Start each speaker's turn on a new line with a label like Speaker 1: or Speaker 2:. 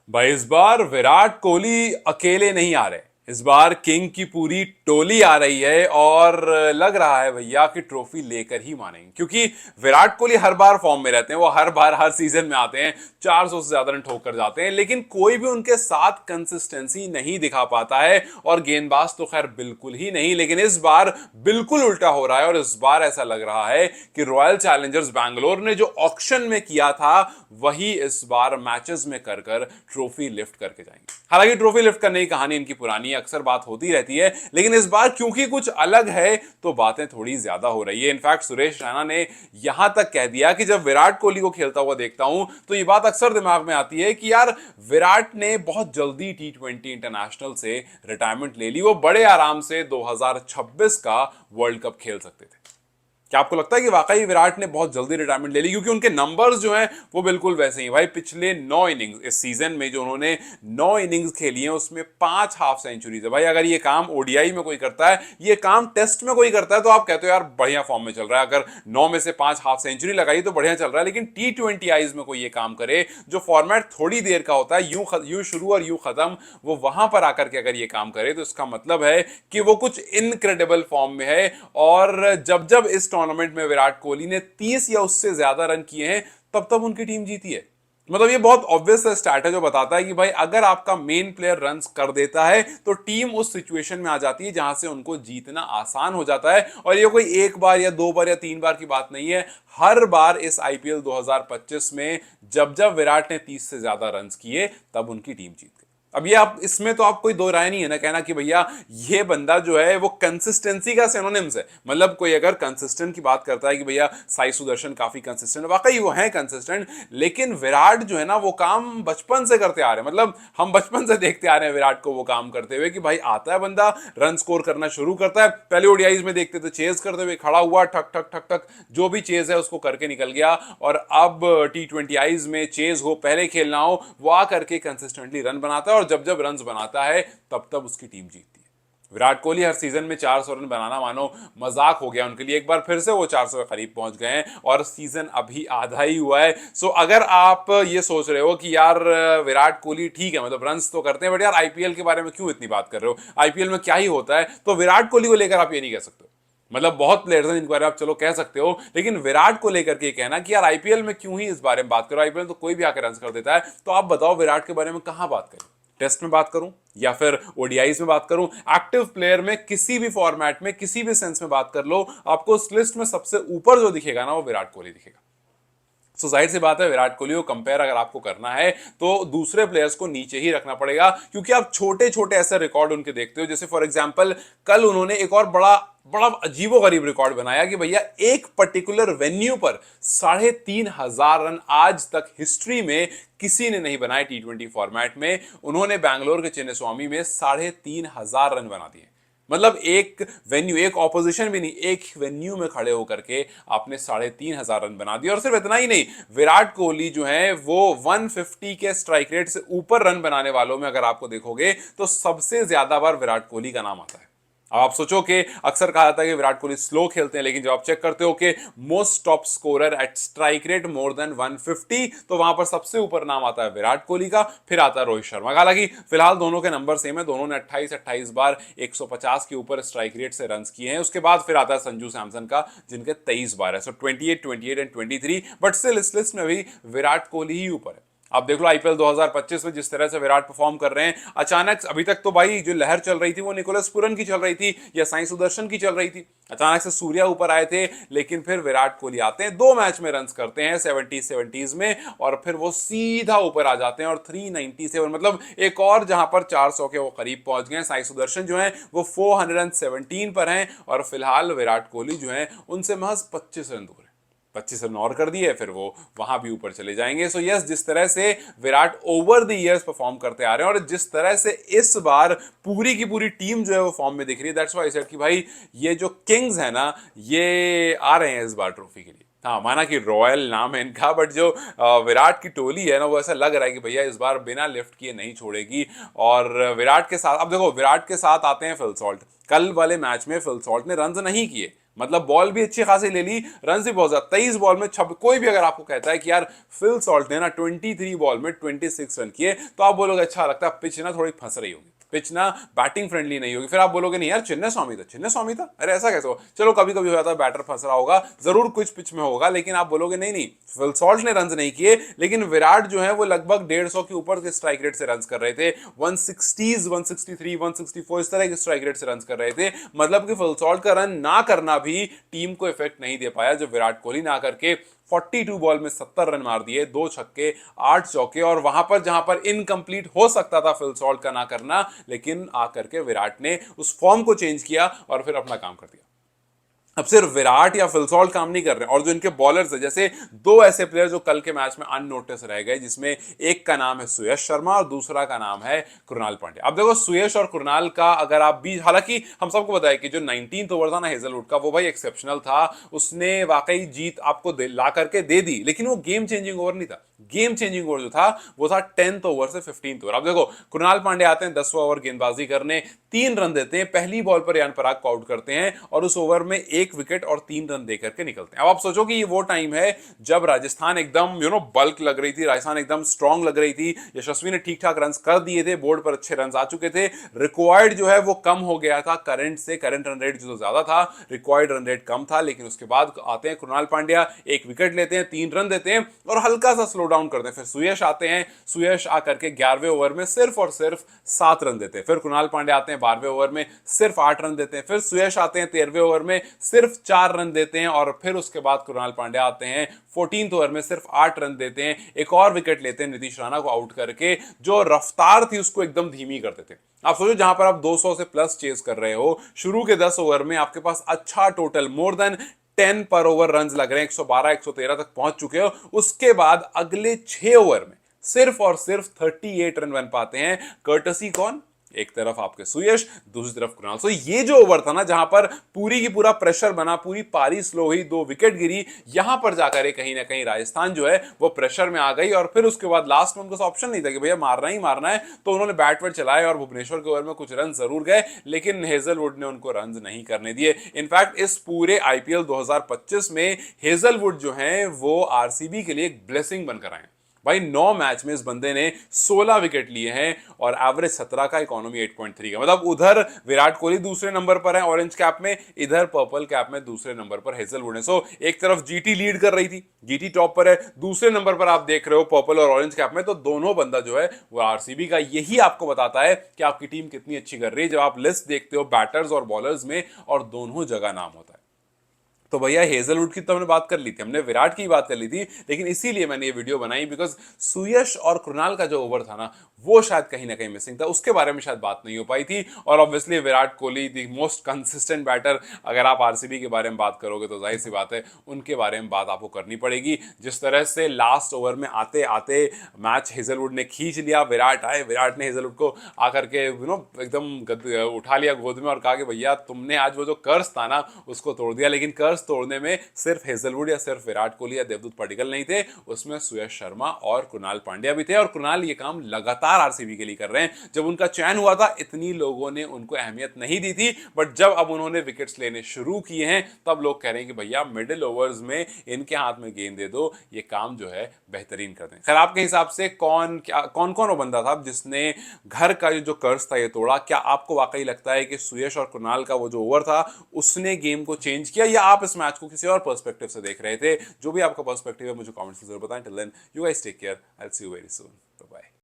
Speaker 1: भाई इस बार विराट कोहली अकेले नहीं आ रहे। इस बार किंग की पूरी टोली आ रही है और लग रहा है भैया कि ट्रॉफी लेकर ही मानेंगे, क्योंकि विराट कोहली हर बार फॉर्म में रहते हैं। वो हर बार हर सीजन में आते हैं, 400 से ज्यादा रन ठोक कर जाते हैं, लेकिन कोई भी उनके साथ कंसिस्टेंसी नहीं दिखा पाता है। और गेंदबाज तो खैर बिल्कुल ही नहीं, लेकिन इस बार बिल्कुल उल्टा हो रहा है। और इस बार ऐसा लग रहा है कि रॉयल चैलेंजर्स बैंगलोर ने जो ऑक्शन में किया था वही इस बार मैचेस में कर कर ट्रॉफी लिफ्ट करके जाएंगे। हालांकि ट्रॉफी लिफ्ट करने की कहानी इनकी पुरानी है, अक्सर बात होती रहती है, लेकिन इस बार क्योंकि कुछ अलग है तो बातें थोड़ी ज्यादा हो रही है। इनफैक्ट सुरेश रैना ने यहां तक कह दिया कि जब विराट कोहली को खेलता हुआ देखता हूं तो ये बात अक्सर दिमाग में आती है कि यार विराट ने बहुत जल्दी टी20 इंटरनेशनल से रिटायरमेंट ले ली। वो बड़े आराम से 2026 का वर्ल्ड कप खेल सकते थे। क्या आपको लगता है कि वाकई विराट ने बहुत जल्दी रिटायरमेंट ले ली? क्योंकि उनके नंबर्स जो हैं वो बिल्कुल वैसे ही भाई। पिछले 9 इनिंग्स इस सीजन में जो उन्होंने 9 इनिंग्स खेली हैं उसमें 5 हाफ सेंचुरीज है भाई। अगर ये काम ओडीआई में कोई करता है, ये काम टेस्ट में कोई करता है, तो आप कहते हो यार बढ़िया फॉर्म में चल रहा है। अगर 9 में से 5 हाफ सेंचुरी लगाई तो बढ़िया चल रहा है। लेकिन टी20 आईज में कोई ये काम करे, जो फॉर्मेट थोड़ी देर का होता है, यूं शुरू और यूं खत्म, वो वहां पर आकर के अगर ये काम करे तो इसका मतलब है कि वो कुछ इनक्रेडिबल फॉर्म में है। और जब जब इस टूर्नामेंट में विराट कोहली ने 30 या उससे ज्यादा रन किए हैं तब तब उनकी टीम जीती है। मतलब ये बहुत ऑब्वियस स्टैट है जो बताता है कि भाई अगर आपका मेन प्लेयर रन्स कर देता है तो टीम उस सिचुएशन में आ जाती है जहां से उनको जीतना आसान हो जाता है। और ये कोई एक बार या 2 बार या 3 बार की बात नहीं है। हर बार इस आईपीएल 2025 में जब जब विराट ने 30 से ज्यादा रन्स किए तब उनकी टीम जीत गई। अब ये आप इसमें तो आप कोई दो राय नहीं है ना कहना कि भैया ये बंदा जो है वो कंसिस्टेंसी का सिनोनिम्स है। मतलब कोई अगर कंसिस्टेंट की बात करता है कि भैया साई सुदर्शन काफी कंसिस्टेंट, वाकई वो है कंसिस्टेंट, लेकिन विराट जो है ना वो काम बचपन से करते आ रहे हैं। मतलब हम बचपन से देखते आ रहे हैं विराट को वो काम करते हुए कि भाई आता है बंदा, रन स्कोर करना शुरू करता है। पहले ओडीआईज में देखते थे चेज करते हुए खड़ा हुआ, ठक ठक ठक ठक जो भी चेज है उसको करके निकल गया। और अब टी20 आईज में चेज हो पहले खेलना हो, वो आ करके कंसिस्टेंटली रन बनाता है और जब जब रन बनाता है तब तब उसकी टीम जीतती है। विराट कोहली हर सीजन में 400 रन बनाना मानो मजाक हो गया उनके लिए। एक बार फिर से वो 400 के करीब पहुंच गए हैं और सीजन अभी आधा ही हुआ है। सो अगर आप ये सोच रहे हो कि यार विराट कोहली ठीक है, मतलब रन्स तो करते हैं, बट यार आईपीएल के बारे में क्यों इतनी बात कर रहे हो, आईपीएल में क्या ही होता है, तो विराट कोहली को लेकर आप ये नहीं कह सकते। मतलब बहुत प्लेयर्स हैं जिनके बारे में आप चलो कह सकते हो, लेकिन विराट को लेकर के कहना कि यार आईपीएल में क्यों ही इस बारे में बात करो, आईपीएल तो कोई भी आकर रन कर देता है, तो आप बताओ विराट के बारे में कहां बात करें? टेस्ट में बात करूं या फिर ओडीआईज में बात करूं? एक्टिव प्लेयर में किसी भी फॉर्मेट में किसी भी सेंस में बात कर लो, आपको उस लिस्ट में सबसे ऊपर जो दिखेगा ना वो विराट कोहली दिखेगा। सो जाहिर सी बात है विराट कोहली को कंपेयर अगर आपको करना है तो दूसरे प्लेयर्स को नीचे ही रखना पड़ेगा, क्योंकि आप छोटे छोटे ऐसे रिकॉर्ड उनके देखते हो। जैसे फॉर एग्जांपल कल उन्होंने एक और बड़ा बड़ा अजीबो गरीब रिकॉर्ड बनाया कि भैया एक पर्टिकुलर वेन्यू पर 3,500 रन आज तक हिस्ट्री में किसी ने नहीं बनाए। टी20 फॉर्मेट में उन्होंने बैंगलोर के चिन्नस्वामी में 3,500 रन बना दिए। मतलब एक वेन्यू, एक ऑपोजिशन भी नहीं, एक वेन्यू में खड़े होकर के आपने 3,500 रन बना दिए। और सिर्फ इतना ही नहीं, विराट कोहली जो है वो 150 के स्ट्राइक रेट से ऊपर रन बनाने वालों में अगर आपको देखोगे तो सबसे ज्यादा बार विराट कोहली का नाम आता है। अब आप सोचो कि अक्सर कहा जाता है कि विराट कोहली स्लो खेलते हैं, लेकिन जब आप चेक करते हो कि most top scorer at strike rate more than 150, तो वहां पर सबसे ऊपर नाम आता है विराट कोहली का, फिर आता है रोहित शर्मा का। हालांकि फिलहाल दोनों के नंबर सेम है, दोनों ने 28-28 बार 150 के ऊपर स्ट्राइक रेट से रन किए हैं। उसके बाद फिर आता है संजू सैमसन का जिनके 23 बार है। सो 28, 28 एंड 23, बट स्टिल इस लिस्ट में भी विराट कोहली ही ऊपर है। आप देख लो आईपीएल 2025 में जिस तरह से विराट परफॉर्म कर रहे हैं, अचानक अभी तक तो भाई जो लहर चल रही थी वो निकोलस पुरन की चल रही थी या साई सुदर्शन की चल रही थी, अचानक से सूर्या ऊपर आए थे, लेकिन फिर विराट कोहली आते हैं, 2 मैच में रन करते हैं 70s में और फिर वो सीधा ऊपर आ जाते हैं और 397, मतलब एक और जहां पर 400 के वो करीब पहुंच गए। साई सुदर्शन जो है वो 417 पर हैं और फिलहाल विराट कोहली जो है उनसे महज 25 रन दूर है। 25 रन और कर दिए फिर वो वहां भी ऊपर चले जाएंगे। सो यस, जिस तरह से Virat over the years perform करते आ रहे हैं और जिस तरह से इस बार पूरी की पूरी टीम जो है वो फॉर्म में दिख रही है, दैट्स व्हाई आई सेड कि भाई ये जो किंग्स है ना ये आ रहे हैं इस बार ट्रॉफी के लिए। हाँ, माना कि रॉयल नाम है इनका, बट जो विराट की टोली है ना वो ऐसा लग रहा है कि भैया इस बार बिना लिफ्ट किए नहीं छोड़ेगी। और विराट के साथ अब देखो, विराट के साथ आते हैं फिल सॉल्ट। कल वाले मैच में फिल सॉल्ट ने रन नहीं किए, मतलब बॉल भी अच्छी खासी ले ली, रन भी बहुत ज्यादा, 23 बॉल में 26। कोई भी अगर आपको कहता है कि यार फिल सॉल्ट ने ना 23 बॉल में 26 रन किए, तो आप बोलोगे अच्छा लगता है, पिच ना थोड़ी फंस रही होगी, पिच ना बैटिंग फ्रेंडली नहीं होगी। फिर आप बोलोगे नहीं यार चिन्ने स्वामी था, चिन्ने स्वामी था, अरे ऐसा कैसे हो। चलो कभी कभी हो जाता है, बैटर फंस रहा होगा, जरूर कुछ पिच में होगा, लेकिन आप बोलोगे नहीं नहीं, फिल सॉल्ट ने रन नहीं किए, लेकिन विराट जो है वो लगभग 150 के ऊपर के स्ट्राइक रेट से रन कर रहे थे, 160s, 163, 164 इस तरह के स्ट्राइक रेट से रन कर रहे थे। मतलब कि फिल सॉल्ट का रन ना करना भी टीम को इफेक्ट नहीं दे पाया, जब विराट कोहली ना करके 42 बॉल में 70 रन मार दिए, 2 छक्के 8 चौके, और वहां पर जहां पर इनकम्प्लीट हो सकता था फिल सॉल्ट का ना करना, लेकिन आकर के विराट ने उस फॉर्म को चेंज किया और फिर अपना काम कर दिया। अब सिर्फ विराट या फिल सॉल्ट काम नहीं कर रहे, और जो इनके बॉलर्स है, जैसे दो ऐसे प्लेयर जो कल के मैच में अननोटिस रह गए, जिसमें एक का नाम है सुयश शर्मा और दूसरा का नाम है कृणाल पांड्या। अब देखो सुयश और कृणाल का अगर आप भी, हालांकि हम सबको बताया कि जो 19th ओवर था ना हेजलवुड का, वो भाई एक्सेप्शनल था, उसने वाकई जीत आपको ला करके दे दी, लेकिन वो गेम चेंजिंग ओवर नहीं था। गेम चेंजिंग ओवर जो था वो था 10th ओवर से 15th ओवर। अब देखो कृणाल पांड्या आते हैं 10वां ओवर गेंदबाजी करने, 3 रन देते हैं, पहली बॉल पर यान पराग को आउट करते हैं और उस ओवर में 1 विकेट और 3 रन देकर के निकलते हैं। अब आप सोचो कि ये वो टाइम है जब राजस्थान एकदम बल्क लग रही थी, राजस्थान एकदम स्ट्रांग लग रही थी, यशस्वी ने ठीक ठाक रन कर दिए थे, बोर्ड पर अच्छे रन आ चुके थे, रिक्वायर्ड जो है वो कम हो गया था करंट से, करंट रन रेट जो ज्यादा था, रिक्वायर्ड रन रेट कम था। लेकिन उसके बाद आते हैं कृणाल पांड्या, 1 विकेट लेते हैं, 3 रन देते हैं और हल्का सा स्लो डाउन करते हैं। फिर सुयश आते हैं, सुयश आकर के 11वें ओवर में सिर्फ और सिर्फ 7 रन देते हैं। फिर कृणाल पांड्या आते हैं 12वें ओवर में, सिर्फ 8 रन देते हैं। फिर सुयश आते हैं 13वें ओवर में, सिर्फ 4 रन देते हैं। और फिर उसके बाद कृणाल पांड्या आते हैं 14th ओवर में, सिर्फ 8 रन देते हैं, एक और विकेट लेते हैं नीतीश राणा को आउट करके, जो रफ्तार थी उसको एकदम धीमी कर देते हैं। आप सोचो जहां पर आप 200 से प्लस चेस कर रहे हो, शुरू के 10 ओवर में आपके पास अच्छा टोटल मोर देन 10 पर ओवर रन लग रहे हैं, 112 113 तक पहुंच चुके हो, उसके बाद अगले 6 ओवर में सिर्फ और सिर्फ 38 रन बन पाते हैं। कर्टसी कौन, एक तरफ आपके सुयश, दूसरी तरफ कृणाल। सो ये जो ओवर था ना जहां पर पूरी की पूरा प्रेशर बना, पूरी पारी स्लो हुई, 2 विकेट गिरी, यहां पर जाकर कहीं ना कहीं राजस्थान जो है वो प्रेशर में आ गई। और फिर उसके बाद लास्ट में उनको ऑप्शन नहीं था कि भैया मारना ही मारना है, तो उन्होंने बैट वेट चलाए और भुवनेश्वर के ओवर में कुछ रन जरूर गए, लेकिन हेजलवुड ने उनको रन नहीं करने दिए। इनफैक्ट इस पूरे आईपीएल 2025 में हेजलवुड जो है वो आरसीबी के लिए एक ब्लेसिंग बनकर आए। भाई 9 मैच में इस बंदे ने 16 विकेट लिए हैं और एवरेज 17 का, इकोनॉमी 8.3 का। मतलब उधर विराट कोहली दूसरे नंबर पर है ऑरेंज कैप में, इधर पर्पल कैप में दूसरे नंबर पर हेजलवुड है। सो एक तरफ जीटी लीड कर रही थी, जीटी टॉप पर है, दूसरे नंबर पर आप देख रहे हो पर्पल और ऑरेंज कैप में, तो दोनों बंदा जो है वो आरसीबी का। यही आपको बताता है कि आपकी टीम कितनी अच्छी कर रही है, जब आप लिस्ट देखते हो बैटर्स और बॉलर्स में और दोनों जगह नाम होता है। तो भैया हेजलवुड की तो हमने बात कर ली थी, हमने विराट की बात कर ली थी, लेकिन इसीलिए मैंने ये वीडियो बनाई बिकॉज सुयश और कृणाल का जो ओवर था ना वो शायद कहीं ना कहीं मिसिंग था, उसके बारे में शायद बात नहीं हो पाई थी। और obviously Virat Kohli the most consistent batter, अगर आप आरसीबी के बारे में बात करोगे तो जाहिर सी बात है उनके बारे में बात आपको करनी पड़ेगी। जिस तरह से लास्ट ओवर में आते आते मैच हेजलवुड ने खींच लिया, विराट आए, विराट ने हेजलवुड को आकर के एकदम उठा लिया गोद में और कहा कि भैया तुमने आज वो जो कर्ज था ना उसको तोड़ दिया। लेकिन कर्ज तोड़ने में सिर्फ हेजलवुड या सिर्फ विराट कोहली या देवदूत पडिक्कल नहीं थे, उसमें सुयश शर्मा और कृणाल पांड्या भी थे। और कृणाल ये काम लगातार आरसीबी के लिए कर रहे हैं। जब उनका चयन हुआ था इतनी लोगों ने उनको अहमियत नहीं दी थी, बट जब अब उन्होंने विकेट्स लेने शुरू किए हैं तब लोग कह रहे हैं कि भैया मिडिल ओवर्स में इनके हाथ में गेंद दे दो, ये काम जो है बेहतरीन कर दें। खैर आपके हिसाब से कौन कौन वो बंदा था जिसने घर का जो कर्ज था ये तोड़ा? क्या आपको वाकई लगता है कि सुयश और कृणाल का वो जो ओवर था उसने गेम को चेंज किया, या आप इस मैच को किसी और पर्सपेक्टिव से देख रहे थे? जो भी आपका पर्सपेक्टिव है मुझे कमेंट्स में जरूर बताएं। Till then you guys take care, I will see you very soon, bye bye.